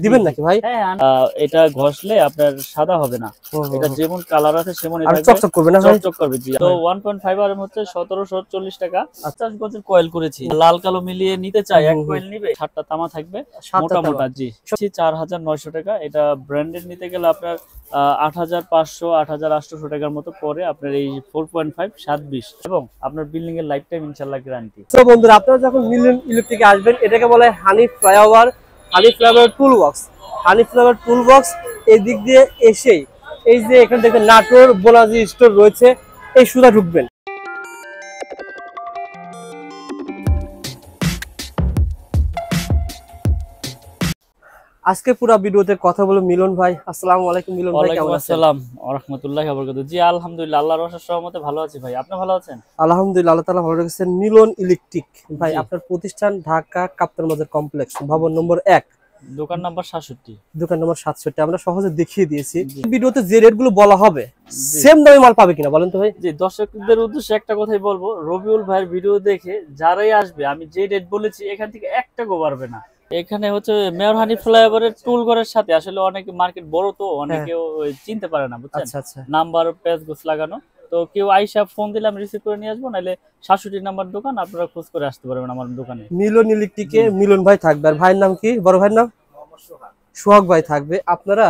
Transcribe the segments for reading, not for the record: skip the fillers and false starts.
দিবেন নাকি ভাই? হ্যাঁ, এটা ঘষলে আপনার সাদা হবে না, এটা যেমন কালার আছে সেমনই থাকবে, চকচক করবে না ভাই? চকচক করবে। জি, তো 1.5 আরএম হচ্ছে 1740 টাকা। 50 গজের কয়েল করেছি, লাল কালো মিলিয়ে নিতে চাই, এক কয়েল নিবে, 7টা তামা থাকবে মোটা মোটা। জি, 4900 টাকা। এটা ব্র্যান্ডেড নিতে গেলে আপনার 8500 8800 টাকার মতো পরে আপনার এই 4.5 720, এবং আপনার বিল্ডিং এর লাইফ টাইম ইনশাআল্লাহ গ্যারান্টি। তো বন্ধুরা, আপনারা যখন মিলন ইলেকট্রিকে আসবেন, এটাকে বলে হানি ফ্লাইওভার, হানি ফ্লাইওভার টুল বক্স। হানি ফ্লাইওভার টুল বক্স এই দিক দিয়ে এসেই এই যে এখানে দেখবেন নাটোর বোনাজি স্টোর রয়েছে, এই সুদা ঢুকবেন। আজকে পুরো ভিডিওতে কথা বলবো মিলন ভাই। আসসালামু আলাইকুম মিলন ভাই, কেমন আছেন? আসসালাম ওয়া রাহমাতুল্লাহি ওয়া বারাকাতুহু। জি আলহামদুলিল্লাহ, আল্লাহর অশেষ রহমতে ভালো আছি ভাই। আপনি ভালো আছেন? আলহামদুলিল্লাহ, আল্লাহ তাআলা ভালো রেখেছেন। মিলন ইলেকট্রিক ভাই, আপনার প্রতিষ্ঠান ঢাকা কাপ্তান বাজার কমপ্লেক্স, ভবন নম্বর 1, দোকান নাম্বার 67। দোকান নম্বর 67 আমরা সহজে দেখিয়ে দিয়েছি। ভিডিওতে যে রেটগুলো বলা হবে সেম দামে মাল পাবে কিনা বলেন তো ভাই? জি, দর্শকদের উদ্দেশ্যে একটা কথাই বলবো, রবিউল ভাইয়ের ভিডিও দেখে যারাই আসবে, আমি যে রেট বলেছি এখান থেকে একটা গো পারবে না। এখানে হচ্ছে মেয়র হানি ফ্লাইওভারের টুল ঘরের সাথে আসলে অনেক মার্কেট বড়, তো অনেকে চিনতে পারে না, বুঝছেন? নাম্বার পেজ গোছ লাগানো, তো কেউ আইসা ফোন দিলে আমি রিসিভ করে নিয়ে আসবো, নাহলে 67 নাম্বার দোকান, আপনারা খোঁজ করে আসতে পারবেন আমার দোকানে। মিলন ইলেকট্রিকে মিলন ভাই থাকবে, আর ভাইয়ের নাম কি? বড় ভাইয়ের নাম সোহাগ ভাই থাকবে। আপনারা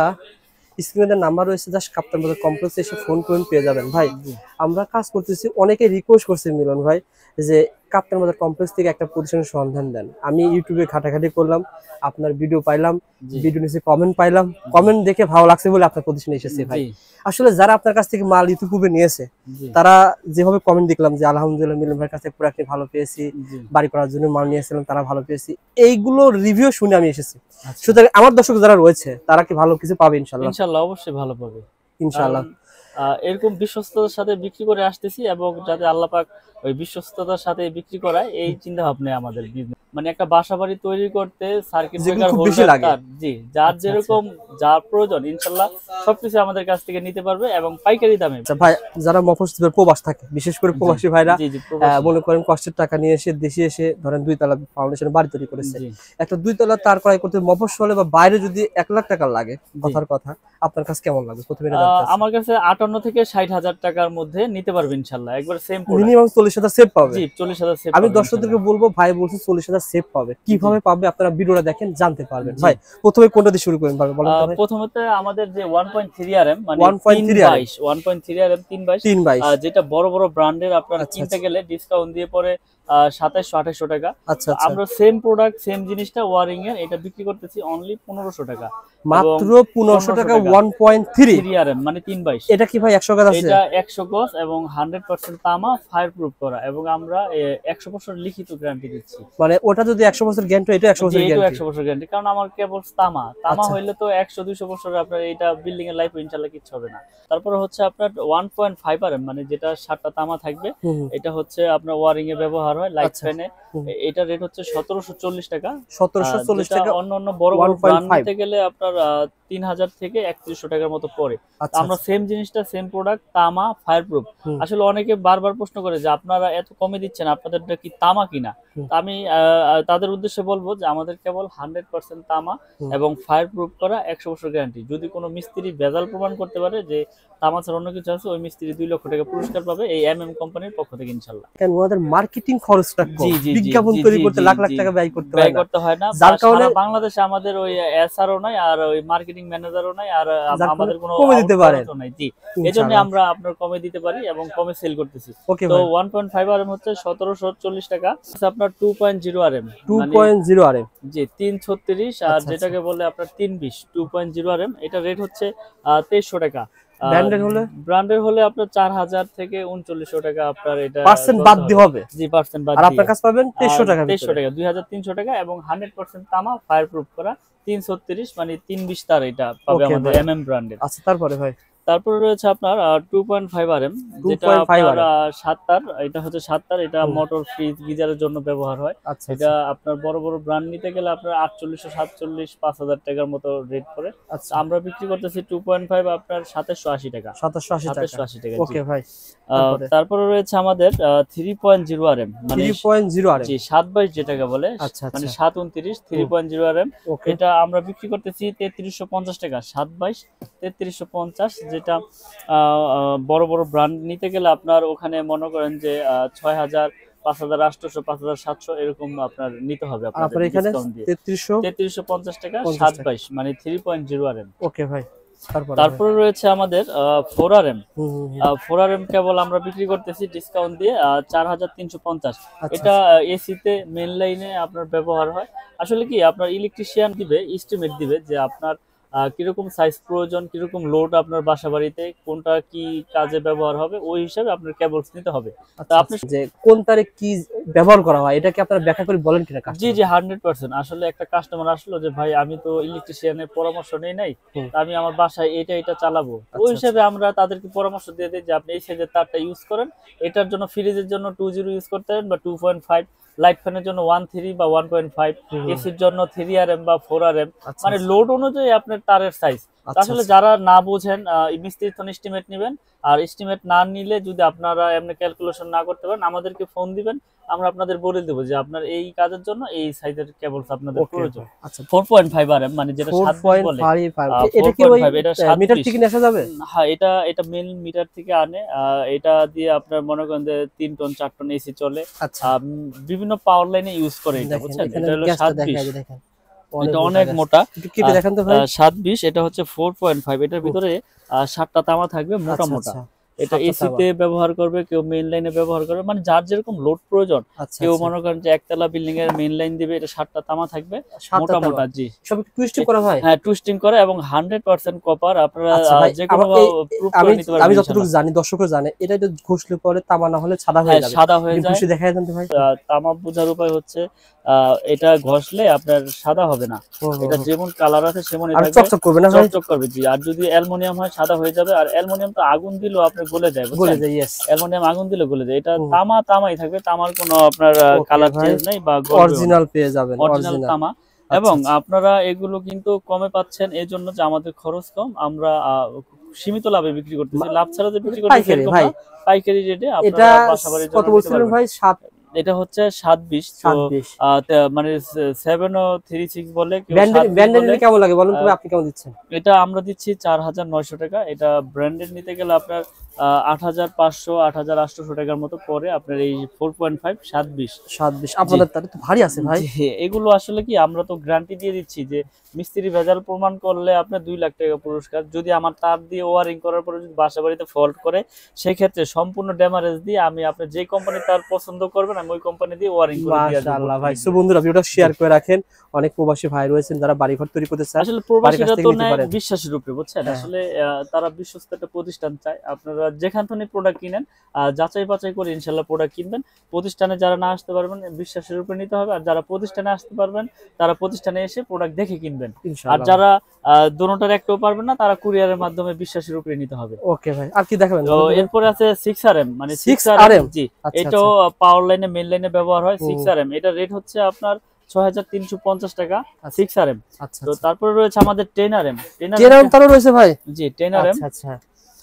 স্ক্রিনে নাম্বার রয়েছে, জাস্ট কাপ্তান বাজার কমপ্লেক্সে এসে ফোন করে পেয়ে যাবেন। ভাই আমরা কাজ করতেছি, অনেকে রিকোয়েস্ট করছে মিলন ভাই যে কাপ্তান বাজার কমপ্লেক্স থেকে একটা প্রতিষ্ঠানের সন্ধান দেন। আমি ইউটিউবে ঘাটাঘাটি করলাম, আপনার ভিডিও পাইলাম, ভিডিও নিচে কমেন্ট পাইলাম, কমেন্ট দেখে ভালো লাগছে বলে আপনার প্রতিষ্ঠানে এসেছি ভাই। আসলে যারা আপনার কাছ থেকে মাল ইতিপূর্বে নিয়েছে, তারা যেভাবে কমেন্ট দেখলাম যে আলহামদুলিল্লাহ মিলন ভাইয়ের কাছ থেকে প্রোডাক্ট ভালো পেয়েছি, বাড়ি করার জন্য মাল নিয়েছিলাম, তারা ভালো পেয়েছি, এইগুলো রিভিউ শুনে আমি এসেছি। সুতরাং আমার দর্শক যারা রয়েছে তারা কি ভালো কিছু পাবে? ইনশাআল্লাহ ইনশাআল্লাহ অবশ্যই ভালো পাবে ইনশাআল্লাহ। এরকম বিশ্বস্ততার সাথে বিক্রি করে আসতেছি, এবং যাতে আল্লাহ পাক ওই বিশ্বস্ততার সাথে বিক্রি করায়, এই চিন্তা ভাবনা আমাদের বিজনেস। মানে একটা বাসাবাড়ি তৈরি করতে সার্কিট ব্রেকার হোল্ডার, জি, যার যেরকম যার প্রয়োজন ইনশাআল্লাহ সবকিছু আমাদের কাছ থেকে নিতে পারবে, এবং পাইকারি দামে। ভাই যারা মফস্বলের প্রবাস থাকে, বিশেষ করে প্রবাসী ভাইরা মনে করেন কষ্টের টাকা নিয়ে এসে দেশে এসে ধরেন 2 তলা ফাউন্ডেশন বাড়ি তৈরি করেছে, একটা 2 তলা তার ক্রয় করতে মফস্বলে বা বাইরে যদি 1 লাখ টাকা লাগে, কথার কথা, আপনার কাছে কেমন লাগবে? প্রথমে আমার কাছে 58 থেকে 60,000 টাকার মধ্যে নিতে পারবে ইনশাআল্লাহ, একবার সেম মিনিমাম 40,000 সেভ পাবে। জি, 40,000 সেভ। আমি দর্শকদেরকে বলবো, ভাই বলছে 40,000 সেভ পাবে, কিভাবে পাবে আপনারা ভিডিওটা দেখেন জানতে পারবেন। ভাই প্রথমে কোনটা দিয়ে শুরু করেন ভাই বলেন তো ভাই? প্রথমত আমাদের যে 1.3 আরএম, মানে 1.3 আরএম 322, যেটা বড় বড় ব্র্যান্ডের আপনারা কিনতে গেলে ডিসকাউন্ট দিয়ে পরে 2700-2800 টাকা। আমরা সেম প্রোডাক্ট সেম জিনিসটা ওয়ারিং এর এটা বিক্রি করতেছি অনলি 1500 টাকা, মাত্র 1500 টাকা। 1.3 আরএম মানে 322। এটা কি ভাই 100 গজ আছে? এটা 100 গজ এবং 100% তামা, ফায়ার প্রুফ করা, এবং আমরা 100% লিখিত গ্যারান্টি দিচ্ছি। মানে ওটা যদি 100 বছর গ্যারান্টি, এটা 100 বছর গ্যারান্টি। 100 বছর গ্যারান্টি, কারণ আমার কেবল তামা হইলে তো 100-200 বছর আপনার এটা বিল্ডিং এর লাইফ ইনশাআল্লাহ কিছু হবে না। তারপরে হচ্ছে আপনার 1.5 আরএম, মানে যেটা 7টা তামা থাকবে, এটা হচ্ছে আপনার ওয়ারিং এ ব্যবহার হয়, লাইট ফ্যানে। এটা রেট হচ্ছে 1740 টাকা। 1740 টাকা। অন্য বড় বড় ব্র্যান্ড নিতে গেলে আপনার 3000 থেকে 3100 টাকার মতো পড়ে। আমরা সেম জিনিসটা সেম প্রোডাক্ট তামা ফায়ার প্রুফ। আসলে অনেকে বারবার প্রশ্ন করে যে আপনারা এত কমে দিচ্ছেন, আপনাদেরটা কি তামা কিনা? আমি তাদের উদ্দেশ্যে বলবো যে আমাদের কেবল 100% তামা এবং ফায়ার প্রুফ করা, 100 বছর গ্যারান্টি। যদি কোনো মিস্ত্রি ভেজাল প্রমাণ করতে পারে যে তামা ছাড়া অন্য কিছু আছে, ওই মিস্ত্রি 2 লক্ষ টাকা পুরস্কার পাবে এই এমএম কোম্পানির পক্ষ থেকে ইনশাআল্লাহ। কেন ওদের মার্কেটিং খরচটা কম, বিজ্ঞাপন তৈরি করতে লাখ লাখ টাকা ব্যয় করতে হয় না, যার কারণে বাংলাদেশে আমাদের ওই এসআরও নাই, আর ওই মার্কেটিং ম্যানেজারও নাই, আর আমাদের কোনো কমে দিতে পারেন নাই। জি, এজন্য আমরা আপনার কমে দিতে পারি এবং কমে সেল করতেছি। তো 1.5 আরএম হচ্ছে 1740 টাকা। আপনার 2.0 আরএম, 2.0 আরএম, জি 336, আর যেটাকে বলে আপনার 320 2.0 আরএম, এটা রেট হচ্ছে 2300 টাকা। ব্র্যান্ডের হলে আপনার 4000 থেকে 3900 টাকা আপনার এটা পার্সেন্ট বাদ দিতে হবে। জি, পার্সেন্ট বাদ আর আপনার কাছে পাবেন 2300 টাকা, 2300 টাকা, এবং 100% তামা ফায়ার প্রুফ করা 336, মানে 320 তার এটা পাবে আমাদের এমএম ব্র্যান্ডের। আচ্ছা, তারপরে ভাই তারপরে রয়েছে আপনার 2.5 RM, যেটা 2.5 আপনার RM 7 তার, এটা হচ্ছে 7 তার, এটা হুম। মোটর, ফ্রিজ, গিজারের জন্য ব্যবহার হয়। আচ্ছা এটা আচ্ছা আপনার বড় বড় ব্র্যান্ড নিতে গেলে আপনার 48, 47, 5000 টাকার মতো রেট পড়ে। আচ্ছা। আমরা বিক্রি করতেছি 2.5 আপনার 2780 টাকা। 2780 টাকা। 2780 টাকা, জি। ওকে ভাই, তারপরে তারপরে রয়েছে আমাদের 3.0 RM, মানে 3.0 RM জি 722 যেটাকে বলে, আচ্ছা মানে আচ্ছা 729, 3.0 RM। ওকে এটা আমরা বিক্রি করতেছি 3350 টাকা। 722 3350, যেটা বড় বড় ব্র্যান্ড নিতে গেলে আপনার ওখানে মনে করেন যে 6000, 5800, 5700 এরকম আপনার নিতে হবে আর আপনাদের আপনার এখানে ডিসকাউন্ট দিয়ে। 3350 3350 টাকা, টাকা 722 মানে 3.0 RM। ওকে ভাই, তারপরে ভাই তারপরে রয়েছে আমাদের 4 RM। হুম হুম হুম। 4 RM কেবল আমরা বিক্রি করতেছি ডিসকাউন্ট দিয়ে 4350। আচ্ছা এটা আচ্ছা এসিতে মেন লাইনে আপনার ব্যবহার হয়। আসলে কি আপনার ইলেকট্রিশিয়ান দিবে, এস্টিমেট দিবে যে আপনার কিরকম সাইজ প্রয়োজন, কিরকম লোড আপনার বাসা বাড়িতে, কোনটা কি কাজে ব্যবহার হবে, ওই হিসাবে আপনার কেবলস নিতে হবে। তা আচ্ছা আপনি আচ্ছা। যে কোন তারে কি ব্যবহার করা হয় এটা কি আপনারা ব্যাখ্যা করে বলেন কিনা জি কাস্টমার? জি 100%। আসলে একটা কাস্টমার আসলো যে ভাই আমি তো ইলেকট্রিশিয়ানের পরামর্শ নেই নাই, হুম তা আমি আমার বাসায় এটা চালাবো, তো ওই আচ্ছা আচ্ছা হিসাবে আমরা তাদেরকে পরামর্শ দিয়ে দিই যে আপনি এই সাইজের তারটা ইউজ করেন। এটার জন্য ফ্রিজের জন্য 20 ইউজ করতে পারেন বা 2.5, লাইট ফ্যানের জন্য 13 বা 1.5, হুম হুম এসির জন্য 3 RM বা 4 RM, আচ্ছা মানে আচ্ছা লোড অনুযায়ী আপনার তারের সাইজ। আচ্ছা আসলে আচ্ছা যারা না বোঝেন মিস্ত্রি তো এস্টিমেট নেবেন, আর এস্টিমেট না নিলে যদি আপনারা এমনি ক্যালকুলেশন না করতে পারেন আমাদেরকে ফোন দিবেন, আমরা আপনাদের বলে দেবো যে আপনার এই কাজের জন্য এই সাইজের কেবলস আপনাদের ওকে প্রয়োজন। আচ্ছা 4.5 RM, মানে যেটা 720 বলে। 4.5 এটা কি ওই 4.5 এটা মিটার 720। থেকে নিয়ে আসা যাবে? হ্যাঁ, এটা মেন মিটার থেকে আনে। এটা দিয়ে আপনার মনে করেন যে 3 টন 4 টন এসি চলে। আচ্ছা বিভিন্ন পাওয়ার লাইনে ইউজ করে এটা, দেখেন বুঝছেন? এখানে এটা হলো গ্যাসটা দেখা 720। যায়, দেখেন অনেক এটা মোটা অনেক গ্যাস। মোটা। একটু কেটে দেখান তো ভাই। 720, এটা হচ্ছে 4.5। এটার ভিতরে 7টা তামা থাকবে, মোটা আচ্ছা মোটা। আচ্ছা এটা 7টা তাওয়া এসিতে ব্যবহার করবে, কেউ মেইন লাইনে ব্যবহার করবে, মানে যার যেরকম লোড প্রয়োজন। আচ্ছা কেউ আচ্ছা মনে করেন যে একতলা বিল্ডিং এর মেইন লাইন দিবে, এটা 7টা তামা থাকবে, 7টা মোটা তাওয়া মোটা, জি। সব টুইস্টিং করা হয়? হ্যাঁ, টুইস্টিং করে এবং 100% কপার। আপনারা আচ্ছা ভাই যে কোনো প্রুফ আমি করে নিতে আমি পারবেন যতটুকু ইনশাআল্লাহ। জানি দর্শকও জানে এটা একটু ঘষলে পরে তামা না হলে সাদা হয়ে হ্যাঁ, যাবে। সাদা হয়ে একটু যায়। ঘষে দেখায় দেন তো ভাই। তামা বোঝার উপায় হচ্ছে এটা ঘষলে আপনার সাদা হবে না। হুম হুম এটা হুম। যেমন কালার আছে সেমনই আর থাকবে, চকচক করবে না ভাই? চকচক করবে, জি। আর যদি অ্যালুমিনিয়াম হয় সাদা হয়ে যাবে, আর অ্যালুমিনিয়াম তো আগুন দিলেও আপনার গলে যায়, গলে বুঝছেন? যায়, ইয়েস। অ্যালুমিনিয়াম আগুন দিলে গলে যায়। এটা হুম তামাই থাকবে, তামার কোনো আপনার ওকে কালার ভাই, চেঞ্জ নাই বা গলবেও না, অরিজিনাল পেয়ে যাবেন, অরিজিনাল অরিজিনাল। তামা। আচ্ছা এবং আচ্ছা আপনারা এগুলো কিন্তু কমে পাচ্ছেন এই জন্য যে আমাদের খরচ কম, আমরা সীমিত লাভে বিক্রি করতেছি। লাভ ছাড়া যে বিক্রি করতেছি পাইকারি এরকম ভাই? না, পাইকারি রেটে এটা আপনারা বাসাবাড়ির জন্য কত নিতে বলছিলেন পারবেন। ভাই? 7 এটা হচ্ছে 720। তো 720 মানে 736 বলে, কেউ ব্র্যান্ডেড 720 ব্র্যান্ডেড বলে। নিলে কেমন লাগে বলেন তো আহ, ভাই, আপনি কেমন দিচ্ছেন? এটা আমরা দিচ্ছি 4900 টাকা। এটা ব্র্যান্ডেড নিতে গেলে আপনার 8500, 8800 টাকার মতো পরে আপনার এই 4.5 720। 720 জি আপনাদের তাহলে তো ভারী আছে ভাই। জি, এগুলো আসলে কি আমরা তো গ্যারান্টি দিয়ে দিচ্ছি যে মিস্ত্রি ভেজাল প্রমাণ করলে আপনার 2 লাখ টাকা পুরস্কার। যদি আমার তার দিয়ে ওয়ারিং করার পরে যদি বাসা বাড়িতে ফল্ট করে, সেই ক্ষেত্রে সম্পূর্ণ ড্যামারেজ দিয়ে আমি আপনি যে কোম্পানি তার পছন্দ করবেন আমি ওই কোম্পানি দিয়ে ওয়ারিং করে দিয়ে আসবো। মাশাআল্লাহ ভাই। সো বন্ধুরা ভিডিওটা শেয়ার করে রাখেন। অনেক প্রবাসী ভাই রয়েছেন যারা বাড়িঘর তৈরি করতে চান, আসলে বাড়ির কাছ প্রবাসীরা থেকে তো নিতে নেয় পারেন। বিশ্বাসের উপরে, বুঝছেন? হ্যাঁ আসলে তারা বিশ্বস্ত একটা প্রতিষ্ঠান চায়। আপনারা যেখান থেকে প্রোডাক্ট কিনেন যাচাই বাছাই করে ইনশাল্লাহ প্রোডাক্ট কিনবেন। প্রতিষ্ঠানে যারা না আসতে পারবেন বিশ্বাসের উপরে নিতে হবে, আর যারা প্রতিষ্ঠানে আসতে পারবেন তারা প্রতিষ্ঠানে এসে প্রোডাক্ট দেখে কিনবেন। আর ইনশাআল্লাহ। যারা দোনোটার একটাও পারবেন না তারা কুরিয়ারের মাধ্যমে বিশ্বাসের উপরে নিতে হবে। ওকে ভাই, আর কি দেখাবেন? তো এরপরে আছে 6 RM, মানে 6 6 RM, RM জি। আচ্ছা এটাও আচ্ছা পাওয়ার লাইনে মেইন লাইনে ব্যবহার হয়। 6 হুম RM এটা রেট হচ্ছে আপনার 6350 টাকা, আচ্ছা 6 RM। আচ্ছা তো আচ্ছা। তারপরে রয়েছে আমাদের 10 RM। 10 10 RM, RM তারও রয়েছে ভাই? জি 10 RM। আচ্ছা আচ্ছা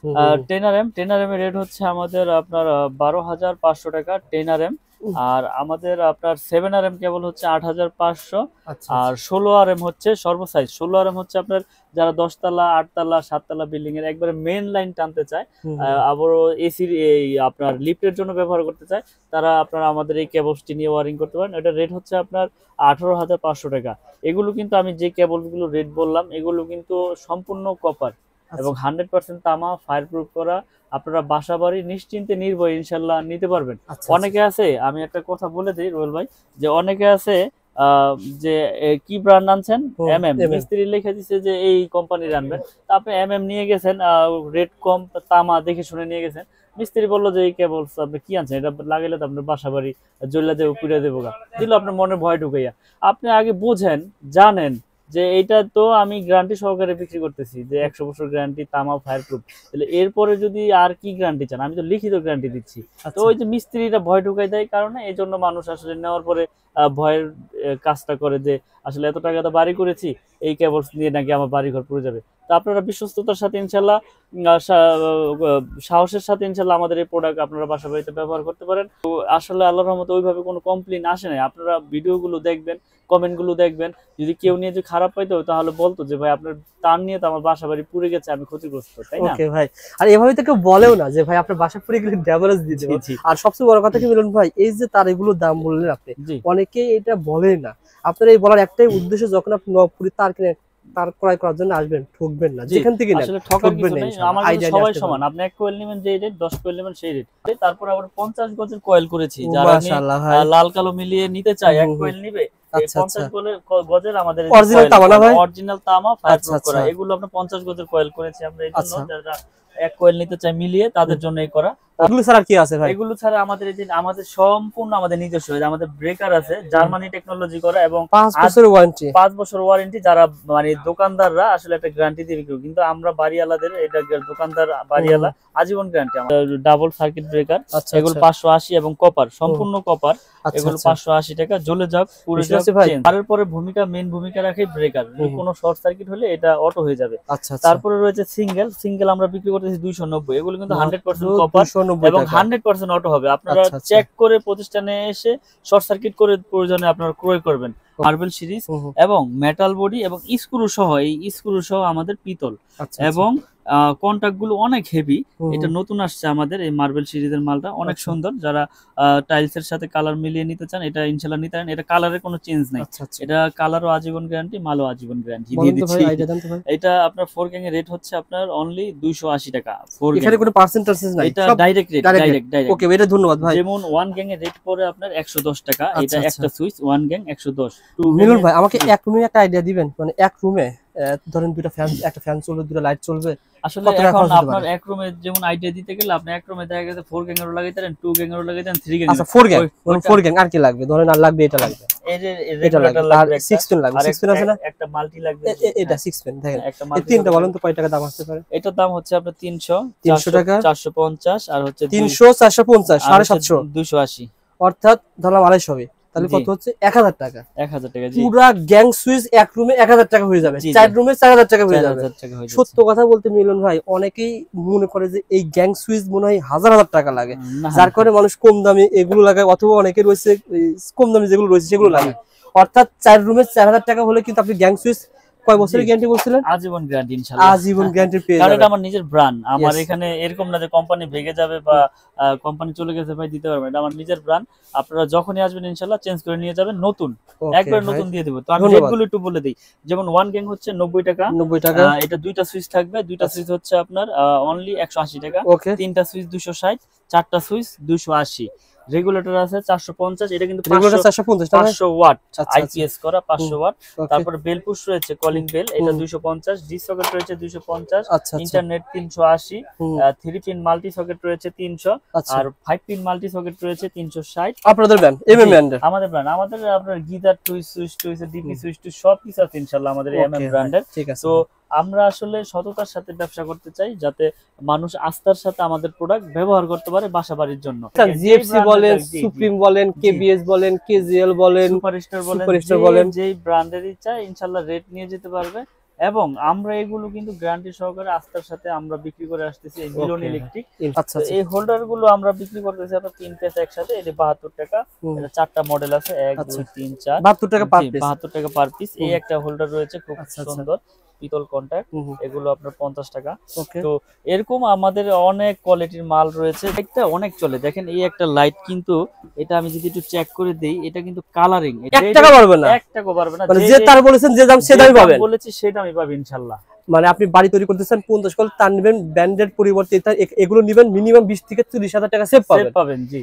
হুম হুম 10 RM, 10 RM এর রেট হচ্ছে আমাদের আপনার 12500 টাকা 10 RM। হুম। আর আমাদের আপনার 7 RM কেবল হচ্ছে 8500। আচ্ছা আর আচ্ছা 16 RM হচ্ছে সর্বসাইজ। 16 RM হচ্ছে আপনার যারা 10 তলা 8 তলা 7 তলা বিল্ডিং এর একবারে মেইন লাইন টানতে চায়, হুম হুম আবারও এসির এই আপনার লিফটের জন্য ব্যবহার করতে চায়, তারা আপনারা আমাদের এই কেবলসটি নিয়ে ওয়ারিং করতে পারেন। এটা রেট হচ্ছে আপনার 18500 টাকা। এগুলো কিন্তু আমি যে কেবলগুলো রেট বললাম এগুলো কিন্তু সম্পূর্ণ কপার এবং আচ্ছা 100% তামা, ফায়ার প্রুফ করা। আপনারা বাসা বাড়ি নিশ্চিন্তে নির্ভয়ে ইনশাল্লাহ নিতে পারবেন। আচ্ছা অনেকে আছে, আমি একটা কথা বলে দিই রোহেল ভাই, যে অনেকে আছে যে কি ব্র্যান্ড আনছেন, হুম MM, MM মিস্ত্রি লিখে দিচ্ছে যে এই কোম্পানির আনবেন, তা আপনি MM নিয়ে গেছেন, রেট কম, তামা দেখে শুনে নিয়ে গেছেন। মিস্ত্রি বললো যে এই কেবলস আপনি কি আনছেন, এটা লাগাইলে তো আপনার বাসা বাড়ি জ্বলে দেবো, পুড়ে দেবো গা, দিল আপনার মনে ভয় ঢুকাইয়া। আপনি আগে বুঝেন, জানেন, যে এটা তো আমি গ্যারান্টি সহকারে বিক্রি করতেছি যে 100 বছর গ্যারান্টি, তামা, ফায়ার প্রুফ, তাহলে এরপরে যদি আর কি গ্যারান্টি চান, আমি তো লিখিত গ্যারান্টি দিচ্ছি। তো ওই যে মিস্ত্রিরা ভয় ঢুকাই দেয় কারণে এই জন্য মানুষ আসলে নেওয়ার পরে ভয়ের কাজটা করে যে আসলে এত টাকা তো বাড়ি করেছি, এই কেবল নিয়ে নাকি আমার বাড়ি ঘর পুড়ে যাবে। তো আপনারা বিশ্বস্ততার সাথে ইনশাল্লাহ, সাহসের সাথে ইনশাল্লাহ আমাদের এই প্রোডাক্ট আপনারা বাসা বাড়িতে ব্যবহার করতে পারেন। তো আসলে আল্লাহর রহমতে ওইভাবে কোনো কমপ্লেইন আসে নাই। আপনারা ভিডিওগুলো দেখবেন, কমেন্টগুলো দেখবেন, যদি কেউ নিয়ে যে খারাপ পাইতো তাহলে বলতো যে ভাই আপনার তার নিয়ে তো আমার বাসা বাড়ি পুড়ে গেছে, আমি ক্ষতিগ্রস্ত, তাই না? ওকে ভাই, আর এভাবে তো কেউ বলেও না যে ভাই আপনার বাসা পুড়ে গেলে ড্যামেজ দিয়ে দেব। আর সবচেয়ে বড় কথা কি মিলন ভাই, এই যে তার এগুলো দাম বললেন আপনি, অনেকে এটা বলে না। আপনার এই বলার একটাই উদ্দেশ্য, যখন আপনি নবপুরি তার কিনে তার ক্রয় করার জন্য আসবেন, ঠকবেন না, যেখান থেকে নেন আসলে ঠকার কিছু নেই। আমাদের সবাই সমান, আপনি 1 কয়েল নেবেন যে রেট, 10 কয়েল নেবেন সেই রেট। তারপর আবার 50 গজের কয়েল করেছি, যারা লাল কালো মিলিয়ে নিতে চায় 1 কয়েল নিবে। 50 গজের আমাদের অরিজিনাল তামা ফায়ার প্রুফ করা, এগুলো আমরা 50 গজের কয়েল করেছি আমরা, এই জন্য যারা 1 কয়েল নিতে চায় মিলিয়ে তাদের জন্য এই করা। এগুলো ছাড়া কি আছে ভাই? এগুলো ছাড়া আমাদের এই যে আমাদের সম্পূর্ণ আমাদের নিজস্ব আমাদের ব্রেকার আছে, জার্মানি টেকনোলজি করা, এবং 5 বছরের ওয়ারেন্টি। 5 বছর ওয়ারেন্টি। যারা মানে দোকানদাররা আসলে একটা গ্যারান্টি দিয়ে বিক্রি করে, কিন্তু আমরা বাড়িওয়ালাদের এটা দোকানদার বাড়িওয়ালা আজীবন গ্যারান্টি। আমাদের ডাবল সার্কিট ব্রেকার, এগুলো 580 এবং কপার, সম্পূর্ণ কপার, এগুলো 580 টাকা। জ্বলে যাক পুরো যাক চেঞ্জ। তারপরে মেইন ভূমিকা রাখে ব্রেকার, কোনো শর্ট সার্কিট হলে এটা অটো হয়ে যাবে। তারপরে রয়েছে সিঙ্গেল আমরা বিক্রি করতেছি 290, এগুলো কিন্তু 100% কপার এবং 100% অটো হবে। আপনারা চেক করে প্রতিষ্ঠানে এসে শর্ট সার্কিট করে প্রয়োজনে আপনারা ক্রয় করবেন। মার্বেল সিরিজ এবং মেটাল বডি এবং স্ক্রু সহ, এই স্ক্রু সহ আমাদের পিতল, এবং কন্টাক্ট গুলো অনেক হেভি। এটা নতুন আসছে আমাদের এই মার্বেল সিরিজের মালটা, অনেক সুন্দর। যারা টাইলস এর সাথে কালার মিলিয়ে নিতে চান এটা ইনশাআল্লাহ নিতে পারেন। এটা কালারের কোনো চেঞ্জ নাই, এটা কালারও আজীবন গ্যারান্টি, মালও আজীবন গ্যারান্টি দিয়ে দিচ্ছি। এটা আপনার 4 গ্যাং এর রেট হচ্ছে আপনার অনলি 280 টাকা। 4 গ্যাং, এখানে কোনো পার্সেন্টেজ নাই, এটা ডাইরেক্ট রেট, ডাইরেক্ট। ওকে, এটা ধন্যবাদ ভাই। যেমন 1 গ্যাং এর রেট পড়ে আপনার 110 টাকা, এটা একটা সুইচ 1 গ্যাং 110। মিলন ভাই আমাকে এক রুমে একটা আইডিয়া দিবেন, মানে এক রুমে ধরেন দুটো ফ্যান, একটা ফ্যান চলবে, দুটো লাইট চলবে, আসলে এখন আপনার এক রুমে যেমন আইডিয়া দিতে গেলে আপনি এক রুমে দেখা গেছে 4 গ্যাং এর লাগাইতে পারেন, 2 গ্যাং এর লাগাইতে পারেন, 3 গ্যাং। আচ্ছা 4 গ্যাং আর কি লাগবে? ধরেন আর লাগবে এটা লাগবে, এটা লাগবে, আর 6 পিন লাগবে। 6 পিন আছে না, একটা মাল্টি লাগবে, এটা 6 পিন। দেখেন এই তিনটা বলেন তো কয় টাকা দাম আসতে পারে? এটার দাম হচ্ছে আপনার 300 টাকা, 450, আর হচ্ছে 300, 450, 750, 280, অর্থাৎ ধরলাম 250 হবে। তাহলে কত হচ্ছে? 1000 টাকা। 1000 টাকা, জি। পুরো গ্যাং সুইচ এক রুমে 1000 টাকা হয়ে যাবে, 4 রুমে 4000 টাকা হয়ে যাবে। সত্য কথা বলতে মিলন ভাই, অনেকেই মনে করে যে এই গ্যাং সুইচ মনে হয় হাজার টাকা লাগে, যার কারণে মানুষ কম দামে এগুলো লাগায়, অথবা অনেকে রয়েছে কম দামে যেগুলো রয়েছে সেগুলো লাগে। অর্থাৎ 4 রুমে 4000 টাকা হলে কিন্তু আপনি গ্যাং সুইচ কয় বছরের গ্যারান্টি বলছিলেন? আজীবন গ্যারান্টি ইনশাআল্লাহ, আজীবন গ্যারান্টি পেয়ে যাবেন। কারণ এটা আমার নিজের ব্র্যান্ড, আমার এখানে এরকম না যে কোম্পানি ভেঙে যাবে বা কোম্পানি চলে গেছে ভাই দিতে পারবেন, এটা আমার নিজের ব্র্যান্ড। আপনারা যখনই আসবেন ইনশাআল্লাহ চেঞ্জ করে নিয়ে যাবেন, নতুন একবার নতুন দিয়ে দেব। তো আমি রেটগুলো একটু বলে দেই। যেমন 1 গ্যাং হচ্ছে 90 টাকা, 90 টাকা। এটা দুইটা সুইচ থাকবে, দুইটা সুইচ হচ্ছে আপনার অনলি 180 টাকা, তিনটা সুইচ 260, চারটা সুইচ 280। রেগুলেটর আছে 450, এটা কিন্তু 500 ওয়াট আইপিএস করা, 500 ওয়াট। তারপরে বেল পুশ রয়েছে, কলিং বেল, এটা 250, ডি সকেট রয়েছে 250, ইন্টারনেট 380, 3 পিন মাল্টি সকেট রয়েছে 300, আর 5 পিন মাল্টি সকেট রয়েছে 360। আপনাদের ব্র্যান্ড এমএম ব্র্যান্ডের, আমাদের ব্র্যান্ড, আমাদের আপনার গিজার টুইস সুইচ টুইস ডিপি সুইচ টু সব কিছু আছে ইনশাআল্লাহ আমাদের এমএম ব্র্যান্ডের। তো আমরা আসলে সততার সাথে ব্যবসা করতে চাই, যাতে মানুষ আস্থার সাথে আমাদের প্রোডাক্ট ব্যবহার করতে পারে বাসা বাড়ির জন্য। জিএফসি বলেন, সুপ্রিম বলেন, কেবিএস বলেন, কেজিএল বলেন, সুপারস্টার বলেন, যেই ব্র্যান্ডেরই চাই ইনশাআল্লাহ রেট নিয়ে যেতে পারবে। এবং আমরা এগুলো কিন্তু গ্যারান্টি সহকারে আস্থার সাথে আমরা বিক্রি করে আসতেছি। এই মিলন ইলেকট্রিক, এই হোল্ডার গুলো আমরা বিক্রি করতেছি আপনার 3 পিস একসাথে, এটা 72 টাকা। এটা 4টা মডেল আছে, 1 2 3 4, 72 টাকা পার পিস, 72 টাকা পার পিস। এই একটা হোল্ডার রয়েছে খুব সুন্দর পিতল কন্টাক্ট, এগুলো আপনার 50 টাকা। তো এরকম আমাদের অনেক কোয়ালিটির মাল রয়েছে, একটা অনেক চলে। দেখেন এই একটা লাইট, কিন্তু এটা আমি যদি একটু চেক করে দেই, এটা কিন্তু কালারিং, 1 টাকা পারবে না, 1 টাকা পারবে না। মানে যে তার বলেছেন যে দাম সে দামই পাবেন, বলেছি সেই দামই পাবেন ইনশাআল্লাহ। মানে আপনি বাড়ি তৈরি করতেছেন 50 কল, তার নেবেন ব্র্যান্ডের পরিবর্তে এগুলো নেবেন মিনিমাম 20 থেকে 40 হাজার টাকা সেভ পাবেন, জি।